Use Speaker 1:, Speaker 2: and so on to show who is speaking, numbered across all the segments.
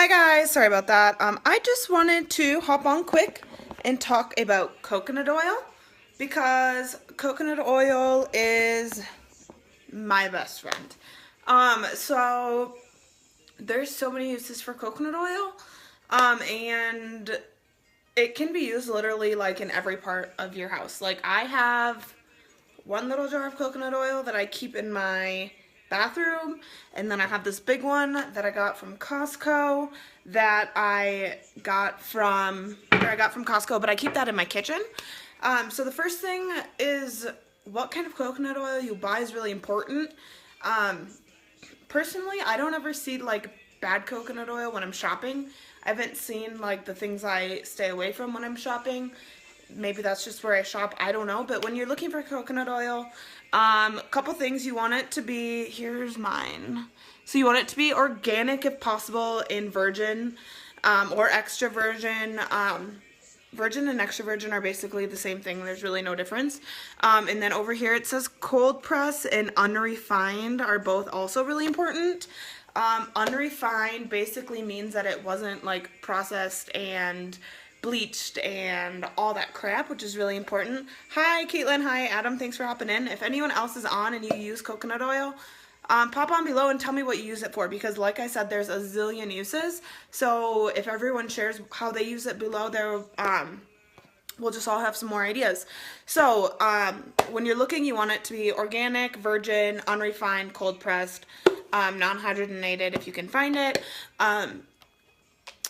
Speaker 1: Hi guys, sorry about that. I just wanted to hop on quick and talk about coconut oil because coconut oil is my best friend. So there's so many uses for coconut oil, and it can be used literally like in every part of your house. Like I have one little jar of coconut oil that I keep in my bathroom, and then I have this big one that I got from Costco that I got from Costco, but I keep that in my kitchen. So the first thing is what kind of coconut oil you buy is really important. Um, Personally, I don't ever see like bad coconut oil when I'm shopping. I haven't seen like the things I stay away from when I'm shopping. Maybe that's just where I shop, I don't know. But when you're looking for coconut oil, a couple things you want it to be, here's mine. So you want it to be organic if possible, in virgin or extra virgin. Virgin and extra virgin are basically the same thing. There's really no difference. And then over here it says cold press and unrefined are both also really important. Unrefined basically means that it wasn't like processed and bleached and all that crap, which is really important. Hi Caitlin, hi Adam, thanks for hopping in. If anyone else is on and you use coconut oil, pop on below and tell me what you use it for, because like I said, there's a zillion uses. So if everyone shares how they use it below there, we'll just all have some more ideas. So when you're looking, you want it to be organic, virgin, unrefined, cold pressed, non-hydrogenated if you can find it.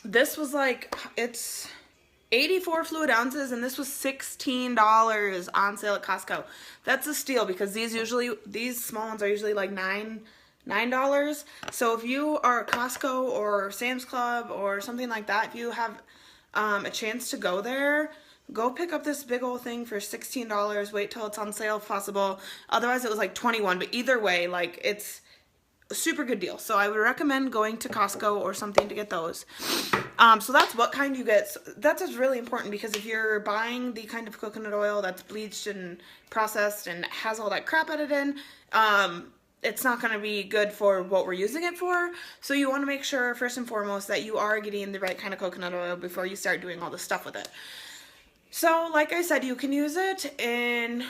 Speaker 1: This was like, it's 84 fluid ounces, and this was $16 on sale at Costco. That's a steal because these small ones are usually like $9. So if you are at Costco or Sam's Club or something like that, if you have a chance to go there, go pick up this big old thing for $16. Wait till it's on sale if possible. Otherwise it was like $21, but either way, like it's a super good deal. So I would recommend going to Costco or something to get those. So that's what kind you get. So that's just really important because if you're buying the kind of coconut oil that's bleached and processed and has all that crap added in, it's not going to be good for what we're using it for. So you want to make sure first and foremost that you are getting the right kind of coconut oil before you start doing all this stuff with it. So like I said, you can use it in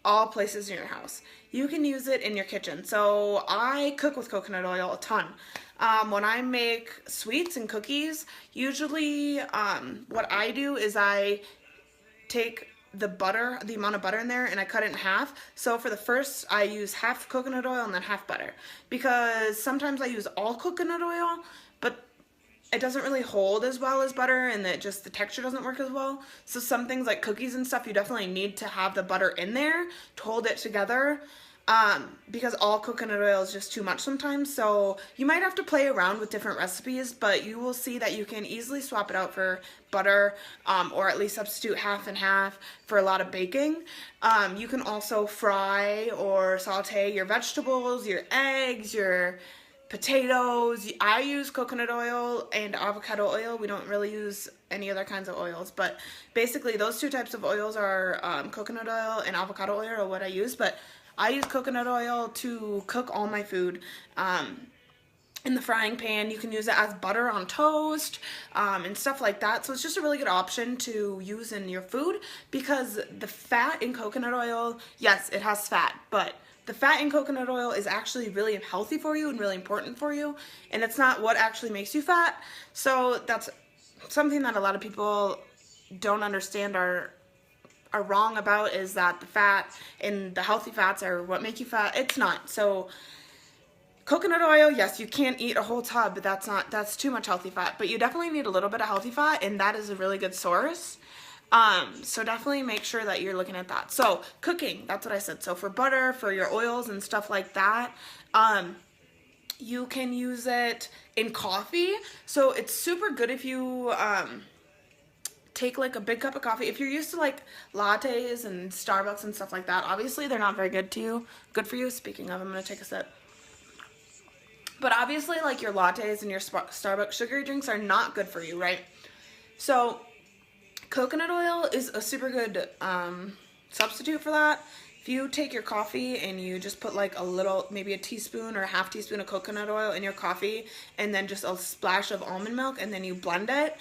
Speaker 1: all places in your house. You can use it in your kitchen. So I cook with coconut oil a ton. When I make sweets and cookies, usually what I do is I take the amount of butter in there, and I cut it in half. So for the first, I use half coconut oil and then half butter, because sometimes I use all coconut oil, but it doesn't really hold as well as butter, and the texture doesn't work as well. So some things like cookies and stuff, you definitely need to have the butter in there to hold it together, because all coconut oil is just too much sometimes. So you might have to play around with different recipes, but you will see that you can easily swap it out for butter, or at least substitute half and half for a lot of baking. You can also fry or saute your vegetables, your eggs, your potatoes. I use coconut oil and avocado oil. We don't really use any other kinds of oils, but basically those two types of oils are coconut oil and avocado oil are what I use. But I use coconut oil to cook all my food. In the frying pan, you can use it as butter on toast, and stuff like that. So it's just a really good option to use in your food, because the fat in coconut oil, yes, it has fat, but the fat in coconut oil is actually really healthy for you and really important for you, and it's not what actually makes you fat. So that's something that a lot of people don't understand, are wrong about, is that the fat and the healthy fats are what make you fat. It's not. So coconut oil, yes, you can't eat a whole tub, but that's too much healthy fat. But you definitely need a little bit of healthy fat, and that is a really good source. So definitely make sure that you're looking at that. So cooking, that's what I said. So for butter, for your oils and stuff like that, you can use it in coffee. So it's super good if you take like a big cup of coffee. If you're used to like lattes and Starbucks and stuff like that, obviously they're not very good for you. Speaking of, I'm gonna take a sip. But obviously like your lattes and your Starbucks sugary drinks are not good for you, right? So coconut oil is a super good substitute for that. if you take your coffee and you just put like a little, maybe a teaspoon or a half teaspoon of coconut oil in your coffee, and then just a splash of almond milk, and then you blend it,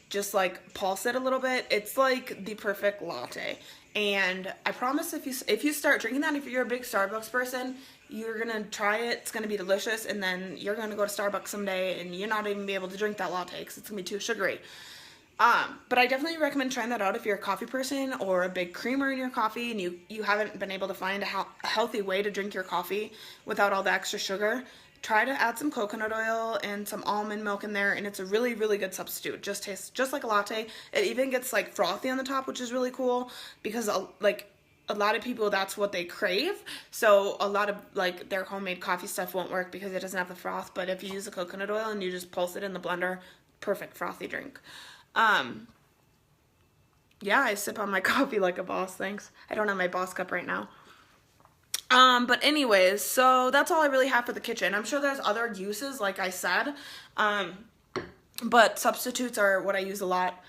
Speaker 1: just like pulse it a little bit, it's like the perfect latte. And I promise if you start drinking that, if you're a big Starbucks person, you're gonna try it, it's gonna be delicious, and then you're gonna go to Starbucks someday and you're not even be able to drink that latte because it's gonna be too sugary. But I definitely recommend trying that out if you're a coffee person or a big creamer in your coffee and you haven't been able to find a healthy way to drink your coffee without all the extra sugar. Try to add some coconut oil and some almond milk in there, and it's a really, really good substitute. It just tastes just like a latte. It even gets like frothy on the top, which is really cool because like a lot of people, that's what they crave. So a lot of like their homemade coffee stuff won't work because it doesn't have the froth. But if you use the coconut oil and you just pulse it in the blender, perfect frothy drink. Yeah, I sip on my coffee like a boss, thanks. I don't have my boss cup right now. But anyways, so that's all I really have for the kitchen. I'm sure there's other uses, like I said, but substitutes are what I use a lot.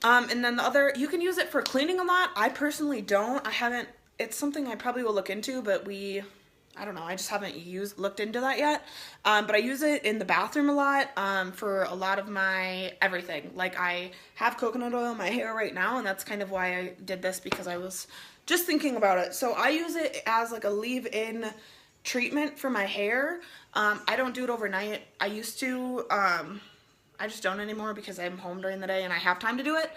Speaker 1: And then the other, you can use it for cleaning a lot. I personally don't. It's something I probably will look into, but I don't know, I just haven't looked into that yet. But I use it in the bathroom a lot, for a lot of my everything. Like I have coconut oil in my hair right now, and that's kind of why I did this, because I was just thinking about it. So I use it as like a leave-in treatment for my hair. I don't do it overnight. I used to, I just don't anymore because I'm home during the day and I have time to do it.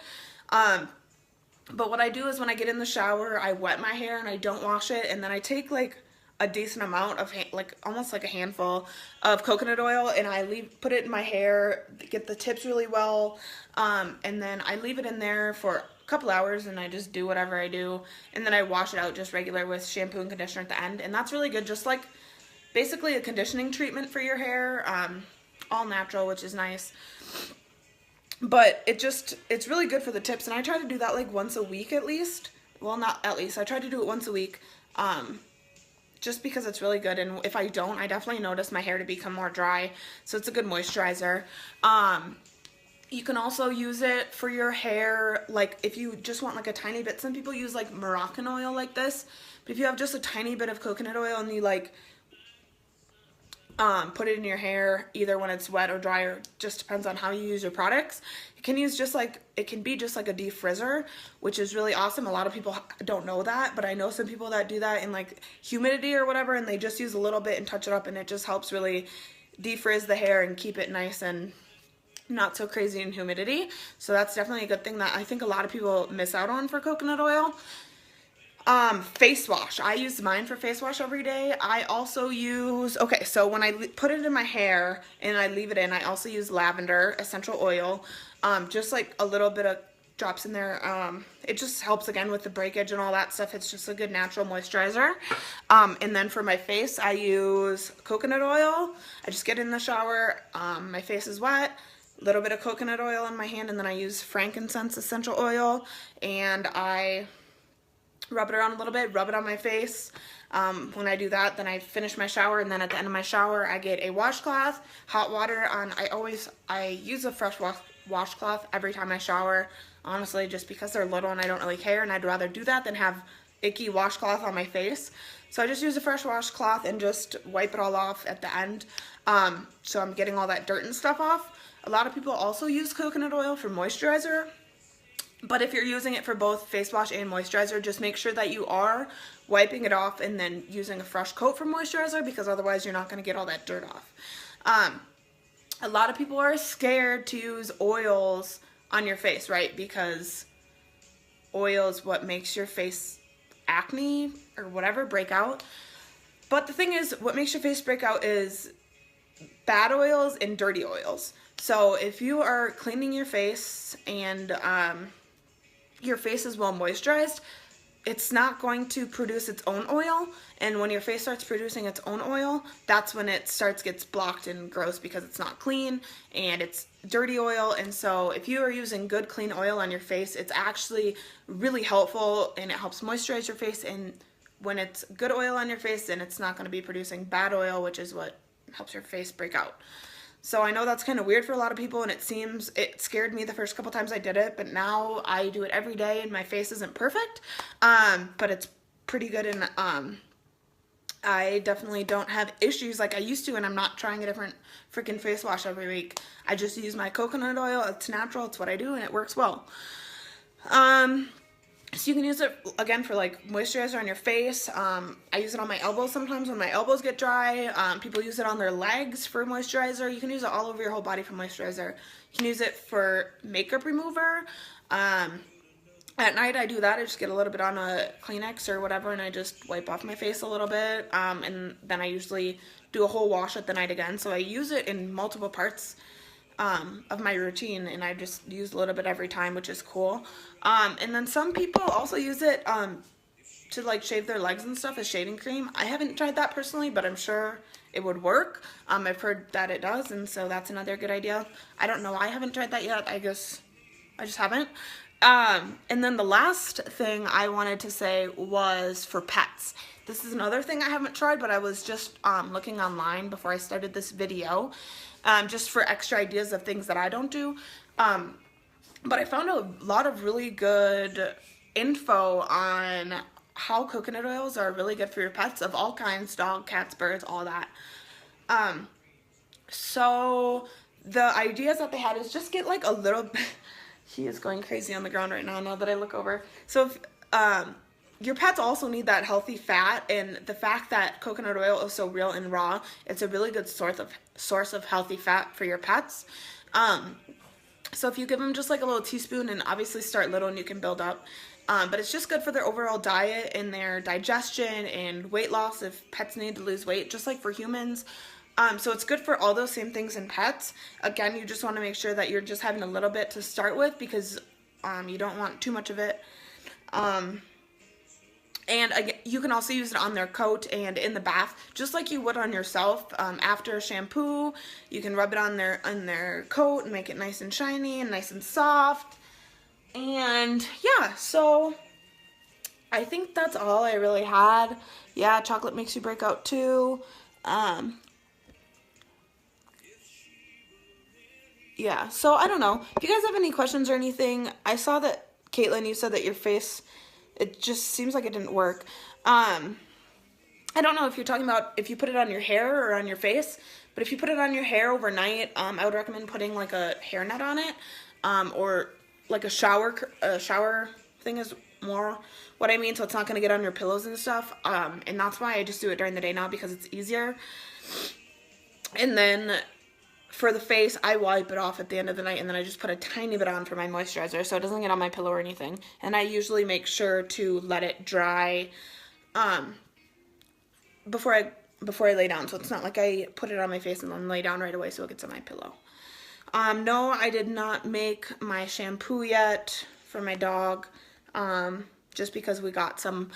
Speaker 1: But what I do is when I get in the shower, I wet my hair and I don't wash it, and then I take like a decent amount of like almost like a handful of coconut oil, and I put it in my hair, get the tips really well, and then I leave it in there for a couple hours, and I just do whatever I do, and then I wash it out just regular with shampoo and conditioner at the end, and that's really good, just like basically a conditioning treatment for your hair, all natural, which is nice. But it's really good for the tips, and I try to do that like once a week at least. Well, not at least, I try to do it once a week, just because it's really good. And if I don't, I definitely notice my hair to become more dry, so it's a good moisturizer. You can also use it for your hair, like if you just want like a tiny bit. Some people use like Moroccan oil like this, but if you have just a tiny bit of coconut oil and you like put it in your hair either when it's wet or dry, or just depends on how you use your products. It can be just like a defrizzer, which is really awesome. A lot of people don't know that, but I know some people that do that in like humidity or whatever, and they just use a little bit and touch it up, and it just helps really defrizz the hair and keep it nice and not so crazy in humidity. So that's definitely a good thing that I think a lot of people miss out on for coconut oil. Face wash. I use mine for face wash every day. I also use, okay, so when I put it in my hair and I leave it in, I also use lavender essential oil, just like a little bit of drops in there. It just helps again with the breakage and all that stuff. It's just a good natural moisturizer. And then for my face, I use coconut oil. I just get in the shower, my face is wet, a little bit of coconut oil in my hand, and then I use frankincense essential oil, and I rub it around a little bit, rub it on my face. When I do that, then I finish my shower, and then at the end of my shower, I get a washcloth, hot water on. I use a fresh washcloth every time I shower, honestly, just because they're little and I don't really care, and I'd rather do that than have icky washcloth on my face. So I just use a fresh washcloth and just wipe it all off at the end. So I'm getting all that dirt and stuff off. A lot of people also use coconut oil for moisturizer. But if you're using it for both face wash and moisturizer, just make sure that you are wiping it off and then using a fresh coat for moisturizer, because otherwise you're not going to get all that dirt off. A lot of people are scared to use oils on your face, right? Because oil is what makes your face acne or whatever break out. But the thing is, what makes your face break out is bad oils and dirty oils. So if you are cleaning your face and your face is well moisturized, it's not going to produce its own oil, and when your face starts producing its own oil, that's when it gets blocked and gross, because it's not clean and it's dirty oil. And so if you are using good clean oil on your face, it's actually really helpful, and it helps moisturize your face. And when it's good oil on your face, then it's not going to be producing bad oil, which is what helps your face break out. So I know that's kind of weird for a lot of people, and it scared me the first couple times I did it, but now I do it every day, and my face isn't perfect, but it's pretty good, and I definitely don't have issues like I used to, and I'm not trying a different freaking face wash every week. I just use my coconut oil. It's natural. It's what I do, and it works well. So you can use it, again, for like moisturizer on your face. I use it on my elbows sometimes when my elbows get dry. People use it on their legs for moisturizer. You can use it all over your whole body for moisturizer. You can use it for makeup remover. At night I do that. I just get a little bit on a Kleenex or whatever, and I just wipe off my face a little bit. And then I usually do a whole wash at the night again. So I use it in multiple parts of my routine, and I just use a little bit every time, which is cool. And then some people also use it to like shave their legs and stuff as shaving cream. I haven't tried that personally, but I'm sure it would work. I've heard that it does, and so that's another good idea. I don't know, I haven't tried that yet. I guess I just haven't. And then the last thing I wanted to say was for pets. This is another thing I haven't tried, but I was just looking online before I started this video, just for extra ideas of things that I don't do. But I found a lot of really good info on how coconut oils are really good for your pets of all kinds, dog, cats, birds, all that. So the ideas that they had is just get like a little he is going crazy on the ground right now that I look over. So if, your pets also need that healthy fat, and the fact that coconut oil is so real and raw, it's a really good source of healthy fat for your pets. So if you give them just like a little teaspoon, and obviously start little and you can build up, but it's just good for their overall diet and their digestion and weight loss if pets need to lose weight, just like for humans. So it's good for all those same things in pets. Again, you just want to make sure that you're just having a little bit to start with, because you don't want too much of it. And again, you can also use it on their coat and in the bath, just like you would on yourself. After a shampoo, you can rub it on their coat and make it nice and shiny and nice and soft. And yeah, so I think that's all I really had. Yeah, chocolate makes you break out too. Yeah, so I don't know. If you guys have any questions or anything, I saw that, Caitlin, you said that your face, it just seems like it didn't work. I don't know if you're talking about if you put it on your hair or on your face, but if you put it on your hair overnight, I would recommend putting like a hairnet on it, or like a shower thing is more what I mean, so it's not going to get on your pillows and stuff. And that's why I just do it during the day now, because it's easier. And then for the face, I wipe it off at the end of the night, and then I just put a tiny bit on for my moisturizer, so it doesn't get on my pillow or anything. And I usually make sure to let it dry before I lay down, so it's not like I put it on my face and then lay down right away so it gets on my pillow. No, I did not make my shampoo yet for my dog, just because we got some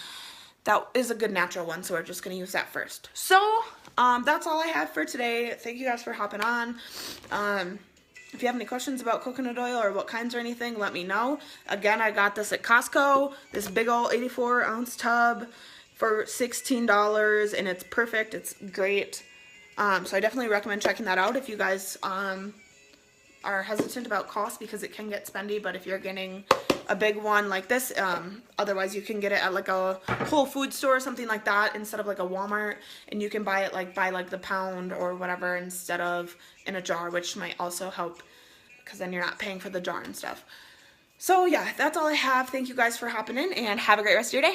Speaker 1: that is a good natural one, so we're just going to use that first. So, that's all I have for today. Thank you guys for hopping on. If you have any questions about coconut oil or what kinds or anything, let me know. Again, I got this at Costco, this big old 84-ounce tub for $16, and it's perfect. It's great. So I definitely recommend checking that out if you guys are hesitant about cost, because it can get spendy. But if you're getting a big one like this, otherwise you can get it at like a Whole Foods store or something like that instead of like a Walmart, and you can buy it like by like the pound or whatever instead of in a jar, which might also help, because then you're not paying for the jar and stuff. So yeah, that's all I have. Thank you guys for hopping in, and have a great rest of your day.